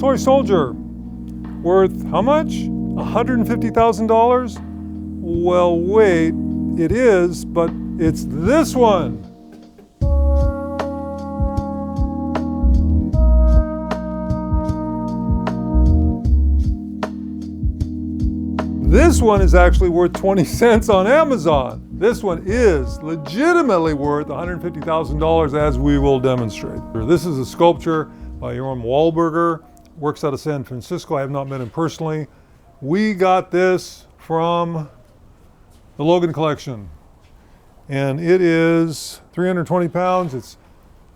toy soldier. Worth how much? $150,000? Well, wait, it is, but it's this one. This one is actually worth 20 cents on Amazon. This one is legitimately worth $150,000, as we will demonstrate. This is a sculpture by Joram Wahlberger, works out of San Francisco. I have not met him personally. We got this from the Logan collection, and it is 320 pounds. It's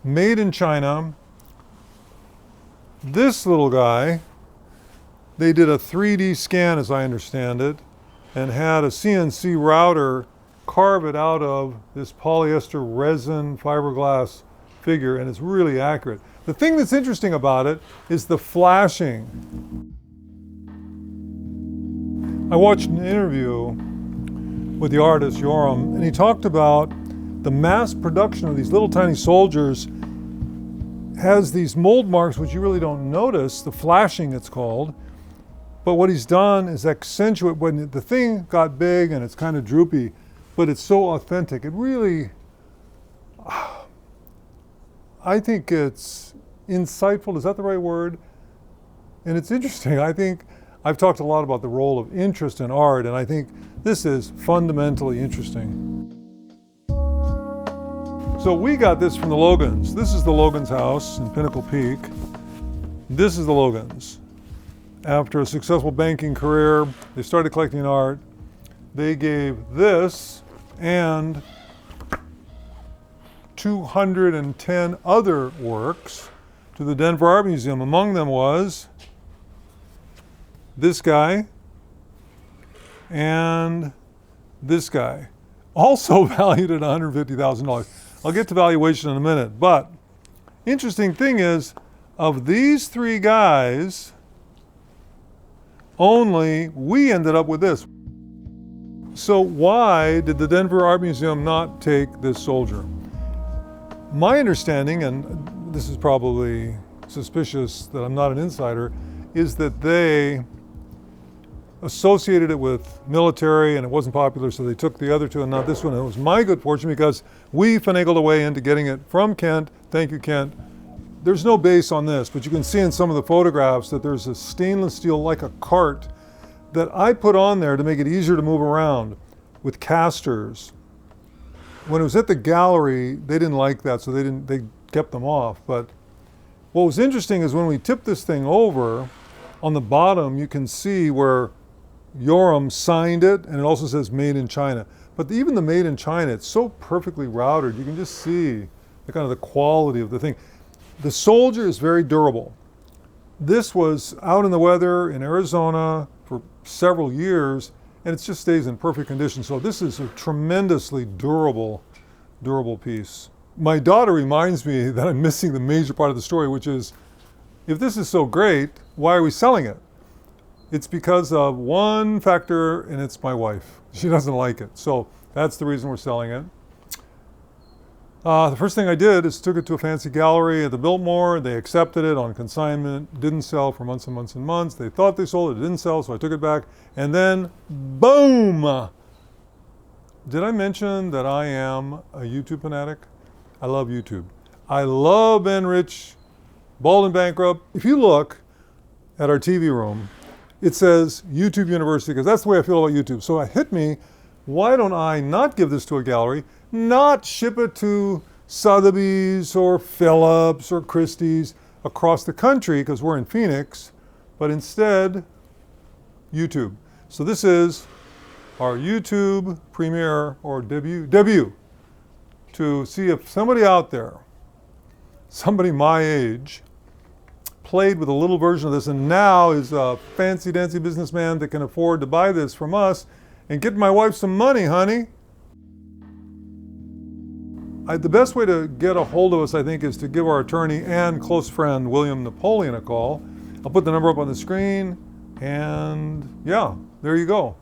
made in China. This little guy, they did a 3D scan, as I understand it, and had a CNC router carve it out of this polyester resin fiberglass figure, and it's really accurate. The thing that's interesting about it is the flashing. I watched an interview with the artist Joram, and he talked about the mass production of these little tiny soldiers has these mold marks which you really don't notice, the flashing it's called. But what he's done is accentuate when the thing got big and it's kind of droopy, but it's so authentic. It really, I think it's insightful. Is that the right word? And it's interesting. I think I've talked a lot about the role of interest in art, and I think this is fundamentally interesting. So we got this from the Logans. This is the Logans house in Pinnacle Peak. This is the Logans. After a successful banking career, they started collecting art. They gave this and 210 other works to the Denver Art Museum. Among them was this guy and this guy, also valued at $150,000. I'll get to valuation in a minute, but interesting thing is, of these three guys, only we ended up with this. So why did the Denver Art Museum not take this soldier? My understanding, and this is probably suspicious that I'm not an insider, is that they associated it with military and it wasn't popular, so they took the other two and not this one. And it was my good fortune because we finagled a way into getting it from Kent. Thank you, Kent. There's no base on this, but you can see in some of the photographs that there's a stainless steel, like a cart, that I put on there to make it easier to move around with casters. When it was at the gallery, they didn't like that, so they kept them off. But what was interesting is when we tipped this thing over, on the bottom you can see where Joram signed it, and it also says made in China. But even the made in China, it's so perfectly routed, you can just see the kind of the quality of the thing. The soldier is very durable. This was out in the weather in Arizona for several years, and it just stays in perfect condition. So this is a tremendously durable piece. My daughter reminds me that I'm missing the major part of the story, which is, if this is so great, why are we selling it? It's because of one factor, and it's my wife. She doesn't like it. So that's the reason we're selling it. The first thing I did is took it to a fancy gallery at the Biltmore. They accepted it on consignment, didn't sell for months and months and months. They thought they sold it, it didn't sell, so I took it back. And then, boom! Did I mention that I am a YouTube fanatic? I love YouTube. I love Ben Rich, Bald and Bankrupt. If you look at our TV room, it says YouTube University, because that's the way I feel about YouTube. So it hit me, why don't I not give this to a gallery, not ship it to Sotheby's or Phillips or Christie's across the country, because we're in Phoenix, but instead, YouTube. So this is our YouTube premiere or debut to see if somebody out there, somebody my age, played with a little version of this and now is a fancy dancy businessman that can afford to buy this from us and get my wife some money, honey. The best way to get a hold of us, I think, is to give our attorney and close friend, William Napoleon, a call. I'll put the number up on the screen, and yeah, there you go.